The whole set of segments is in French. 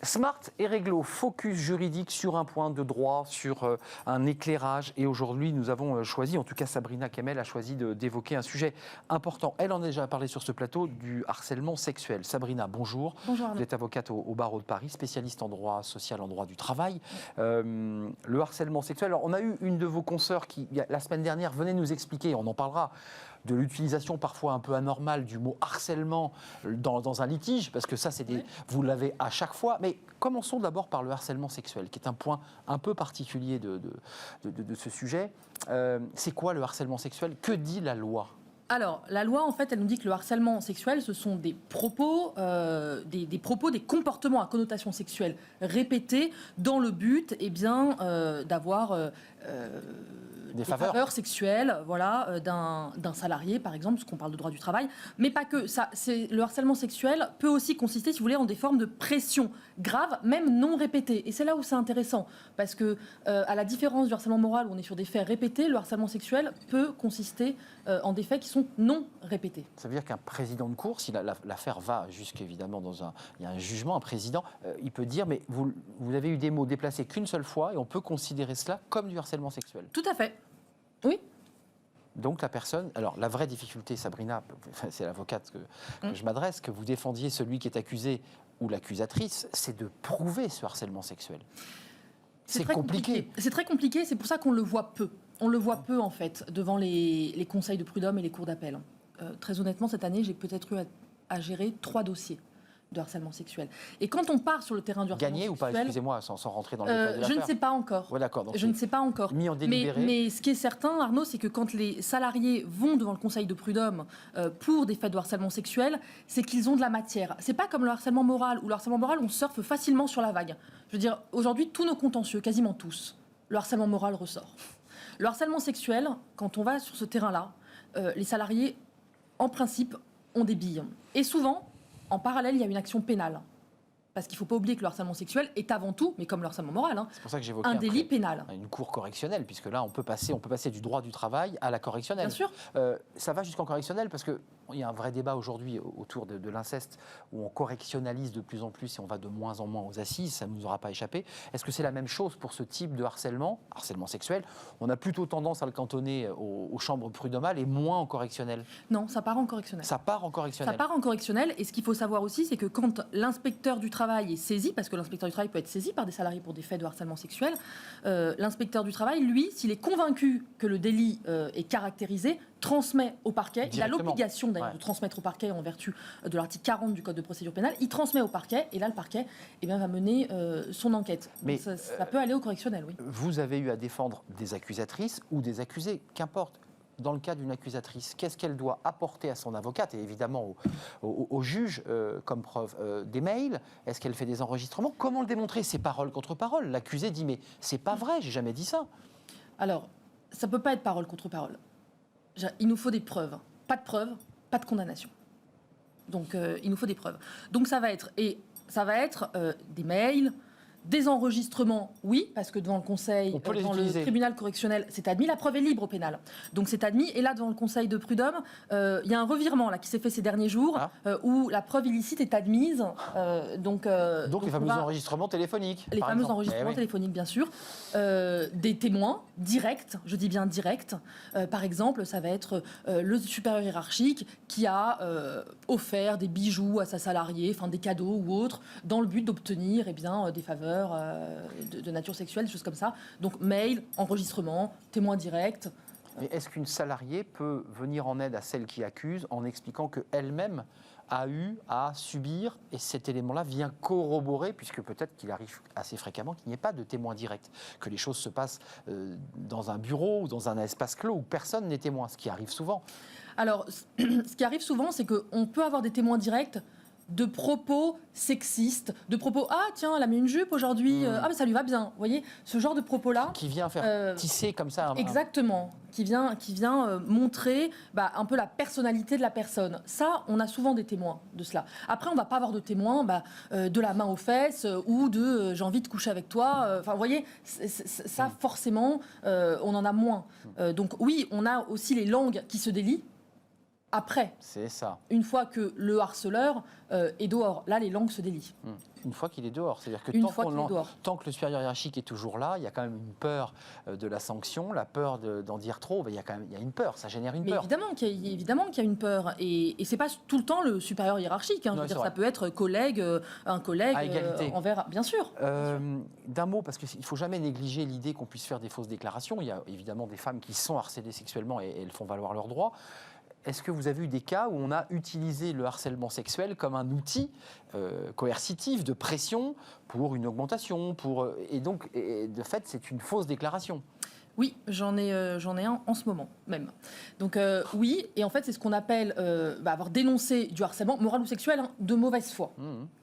Smart et réglo, focus juridique sur un point de droit, sur un éclairage. Et aujourd'hui, nous avons choisi, en tout cas Sabrina Kemel a choisi d'évoquer un sujet important. Elle en a déjà parlé sur ce plateau, du harcèlement sexuel. Sabrina, bonjour. Bonjour Arnaud. Vous êtes avocate au barreau de Paris, spécialiste en droit social, en droit du travail. Le harcèlement sexuel, alors, on a eu une de vos consoeurs qui, la semaine dernière, venait nous expliquer, on en parlera, de l'utilisation parfois un peu anormale du mot harcèlement dans un litige, parce que ça, vous l'avez à chaque fois. Mais commençons d'abord par le harcèlement sexuel, qui est un point un peu particulier de ce sujet. C'est quoi le harcèlement sexuel? Que dit la loi? Alors, la loi, en fait, elle nous dit que le harcèlement sexuel, ce sont des propos, des comportements à connotation sexuelle répétés dans le but d'avoir des faveurs sexuelles d'un salarié, par exemple, parce qu'on parle de droit du travail. Mais pas que. Le harcèlement sexuel peut aussi consister, si vous voulez, en des formes de pression grave, même non répétées. Et c'est là où c'est intéressant, parce que, à la différence du harcèlement moral, où on est sur des faits répétés, le harcèlement sexuel peut consister en des faits qui sont non répétés. Ça veut dire qu'un président de cour, si l'affaire va jusqu'évidemment il y a un jugement, un président, il peut dire, mais vous avez eu des mots déplacés qu'une seule fois, et on peut considérer cela comme du harcèlement sexuel. Tout à fait. Oui. Donc la personne, alors la vraie difficulté, Sabrina, c'est l'avocate que je m'adresse, que vous défendiez celui qui est accusé ou l'accusatrice, c'est de prouver ce harcèlement sexuel. C'est compliqué. C'est très compliqué, c'est pour ça qu'on le voit peu. On le voit peu, en fait, devant les conseils de prud'homme et les cours d'appel. Très honnêtement, cette année, j'ai peut-être eu à gérer 3 dossiers de harcèlement sexuel. Et quand on part sur le terrain du harcèlement sexuel... Gagné ou pas, excusez-moi, sans rentrer dans le détail de l'affaire. Je ne sais pas encore. Ouais, d'accord. Je ne sais pas encore. Mis en délibéré. Mais ce qui est certain, Arnaud, c'est que quand les salariés vont devant le conseil de prud'homme pour des faits de harcèlement sexuel, c'est qu'ils ont de la matière. C'est pas comme le harcèlement moral, où le harcèlement moral, on surfe facilement sur la vague. Je veux dire, aujourd'hui, tous nos contentieux, quasiment tous, le harcèlement moral ressort. Le harcèlement sexuel, quand on va sur ce terrain-là, les salariés, en principe, ont des billes. Et souvent, en parallèle, il y a une action pénale. Parce qu'il ne faut pas oublier que le harcèlement sexuel est avant tout, mais comme le harcèlement moral, c'est pour ça que j'évoquais un délit pénal. Une cour correctionnelle, puisque là, on peut passer du droit du travail à la correctionnelle. Bien sûr. Ça va jusqu'en correctionnelle, parce qu'il y a un vrai débat aujourd'hui autour de l'inceste, où on correctionnalise de plus en plus et on va de moins en moins aux assises, ça ne nous aura pas échappé. Est-ce que c'est la même chose pour ce type de harcèlement sexuel? On a plutôt tendance à le cantonner aux chambres prud'homales et moins en correctionnel. Non, ça part en correctionnel. Ça part en correctionnel. Ça part en correctionnel, et ce qu'il faut savoir aussi, c'est que quand l'inspecteur du travail est saisi, parce que l'inspecteur du travail peut être saisi par des salariés pour des faits de harcèlement sexuel, l'inspecteur du travail, lui, s'il est convaincu que le délit est caractérisé, transmet au parquet. Il a l'obligation d'ailleurs de transmettre au parquet en vertu de l'article 40 du Code de procédure pénale. Il transmet au parquet, et là le parquet va mener son enquête. Mais ça peut aller au correctionnel, oui. Vous avez eu à défendre des accusatrices ou des accusés, qu'importe. Dans le cas d'une accusatrice, qu'est-ce qu'elle doit apporter à son avocate et évidemment au juge comme preuve? Des mails? Est-ce qu'elle fait des enregistrements? Comment le démontrer? C'est parole contre parole. L'accusé dit mais c'est pas vrai, j'ai jamais dit ça. Alors, ça peut pas être parole contre parole. Il nous faut des preuves. Pas de preuves, pas de condamnation. Donc il nous faut des preuves. Donc ça va être des mails, des enregistrements, oui, parce que devant le conseil, devant le tribunal correctionnel, c'est admis. La preuve est libre au pénal. Donc c'est admis. Et là, devant le conseil de prud'homme, il y a un revirement là, qui s'est fait ces derniers jours, où la preuve illicite est admise. Donc les fameux enregistrements téléphoniques. Les fameux enregistrements téléphoniques, bien sûr. Des témoins directs, je dis bien directs. Par exemple, ça va être le supérieur hiérarchique qui a offert des bijoux à sa salariée, enfin des cadeaux ou autres, dans le but d'obtenir des faveurs de nature sexuelle, des choses comme ça. Donc mail, enregistrement, témoin direct. Mais est-ce qu'une salariée peut venir en aide à celle qui accuse en expliquant qu'elle-même a eu à subir, et cet élément-là vient corroborer, puisque peut-être qu'il arrive assez fréquemment qu'il n'y ait pas de témoin direct, que les choses se passent dans un bureau ou dans un espace clos où personne n'est témoin, ce qui arrive souvent. Alors, ce qui arrive souvent, c'est qu'on peut avoir des témoins directs de propos sexistes, de propos « Ah, tiens, elle a mis une jupe aujourd'hui, ah, mais ça lui va bien ». Vous voyez, ce genre de propos-là... Qui vient faire tisser comme ça... Exactement, qui vient montrer un peu la personnalité de la personne. Ça, on a souvent des témoins de cela. Après, on ne va pas avoir de témoins de la main aux fesses ou de « j'ai envie de coucher avec toi ». Enfin, vous voyez, ça, forcément, on en a moins. Donc oui, on a aussi les langues qui se délient. après. C'est ça. Une fois que le harceleur est dehors, là, les langues se délient. Une fois qu'il est dehors, c'est-à-dire que tant que le supérieur hiérarchique est toujours là, il y a quand même une peur de la sanction, la peur d'en dire trop, il y a une peur, ça génère une peur. Évidemment qu'il y a une peur, et c'est pas tout le temps le supérieur hiérarchique, hein. Je veux dire, ça peut être collègue, un collègue à égalité. Envers, bien sûr. D'un mot, parce qu'il ne faut jamais négliger l'idée qu'on puisse faire des fausses déclarations. Il y a évidemment des femmes qui sont harcelées sexuellement et elles font valoir leurs droits. Est-ce que vous avez eu des cas où on a utilisé le harcèlement sexuel comme un outil coercitif de pression pour une augmentation et de fait, c'est une fausse déclaration? Oui, j'en ai un en ce moment même. Donc oui, et en fait, c'est ce qu'on appelle avoir dénoncé du harcèlement moral ou sexuel, hein, de mauvaise foi.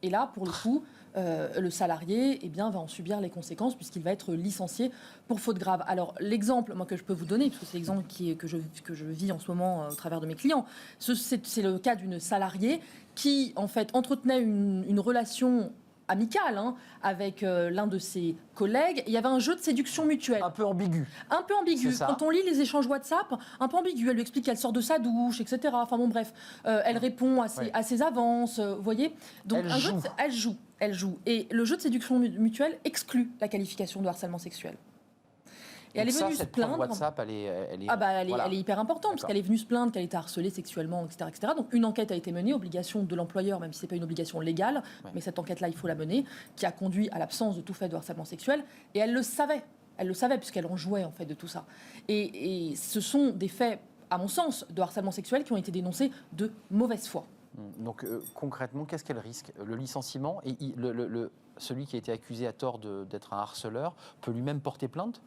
Et là, pour le coup, le salarié va en subir les conséquences puisqu'il va être licencié pour faute grave. Alors l'exemple que je peux vous donner, parce que c'est l'exemple que je vis en ce moment au travers de mes clients, c'est le cas d'une salariée qui en fait entretenait une relation amicale, hein, avec l'un de ses collègues. Il y avait un jeu de séduction mutuelle. Un peu ambigu. Un peu ambigu. Quand on lit les échanges WhatsApp, un peu ambigu. Elle lui explique qu'elle sort de sa douche, etc. Enfin bon, bref. Elle répond à ses avances, vous voyez. Donc elle joue. Et le jeu de séduction mutuelle exclut la qualification de harcèlement sexuel. Et elle est venue se plaindre. WhatsApp, elle est hyper importante, parce qu'elle est venue se plaindre qu'elle était harcelée sexuellement, etc. Donc une enquête a été menée, obligation de l'employeur, même si ce n'est pas une obligation légale, mais cette enquête-là, il faut la mener, qui a conduit à l'absence de tout fait de harcèlement sexuel. Et elle le savait, puisqu'elle en jouait en fait de tout ça. Et ce sont des faits, à mon sens, de harcèlement sexuel qui ont été dénoncés de mauvaise foi. Donc concrètement, qu'est-ce qu'elle risque? Le licenciement et celui qui a été accusé à tort d'être un harceleur peut lui-même porter plainte?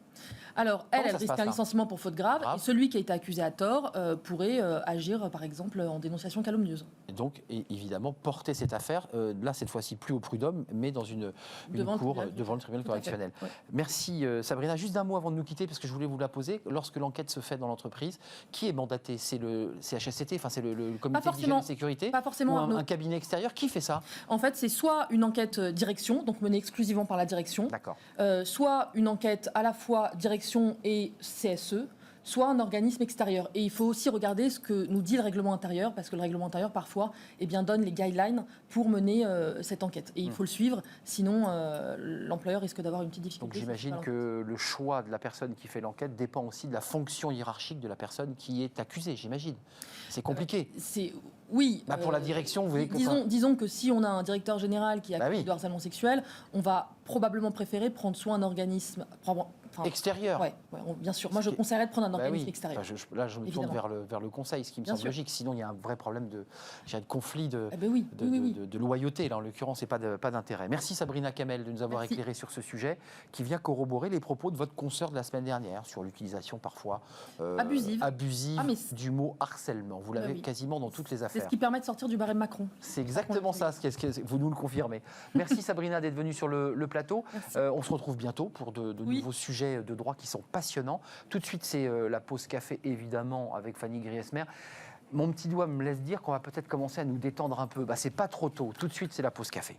Alors, elle risque un licenciement pour faute grave. Et celui qui a été accusé à tort pourrait agir, par exemple, en dénonciation calomnieuse. Et donc, évidemment, porter cette affaire, là, cette fois-ci, plus au prud'homme, mais dans une cour devant le tribunal correctionnel. Ouais. Merci, Sabrina. Juste d'un mot avant de nous quitter, parce que je voulais vous la poser. Lorsque l'enquête se fait dans l'entreprise, qui est mandaté? C'est le CHSCT, enfin, c'est le comité d'hygiène et de sécurité? Pas forcément. Ou un cabinet extérieur? Qui fait ça? En fait, c'est soit une enquête direction, donc menée exclusivement par la direction. D'accord. Soit une enquête à la fois direction et CSE, soit un organisme extérieur. Et il faut aussi regarder ce que nous dit le règlement intérieur, parce que le règlement intérieur, parfois, donne les guidelines pour mener cette enquête. Et il faut le suivre, sinon l'employeur risque d'avoir une petite difficulté. Donc j'imagine que le choix de la personne qui fait l'enquête dépend aussi de la fonction hiérarchique de la personne qui est accusée, j'imagine. C'est compliqué. Oui. Pour la direction, vous voyez que... Disons que si on a un directeur général qui est accusé de harcèlement sexuel, on va probablement préférer prendre soit un organisme... extérieur. Oui, bien sûr. Moi, je conseillerais de prendre un organisme extérieur. Là, je me tourne vers le conseil, ce qui me semble logique. Sinon, il y a un vrai problème de conflit de loyauté. Là, en l'occurrence, et pas d'intérêt. Merci Sabrina Kamel de nous avoir éclairé sur ce sujet qui vient corroborer les propos de votre consoeur de la semaine dernière sur l'utilisation parfois abusive du mot harcèlement. Vous l'avez quasiment dans toutes les affaires. C'est ce qui permet de sortir du barème Macron. C'est exactement ça, vous nous le confirmez. Merci Sabrina d'être venue sur le plateau. On se retrouve bientôt pour de nouveaux sujets de droit qui sont passionnants. Tout de suite, c'est la pause café, évidemment, avec Fanny Griesmer. Mon petit doigt me laisse dire qu'on va peut-être commencer à nous détendre un peu. C'est pas trop tôt. Tout de suite, c'est la pause café.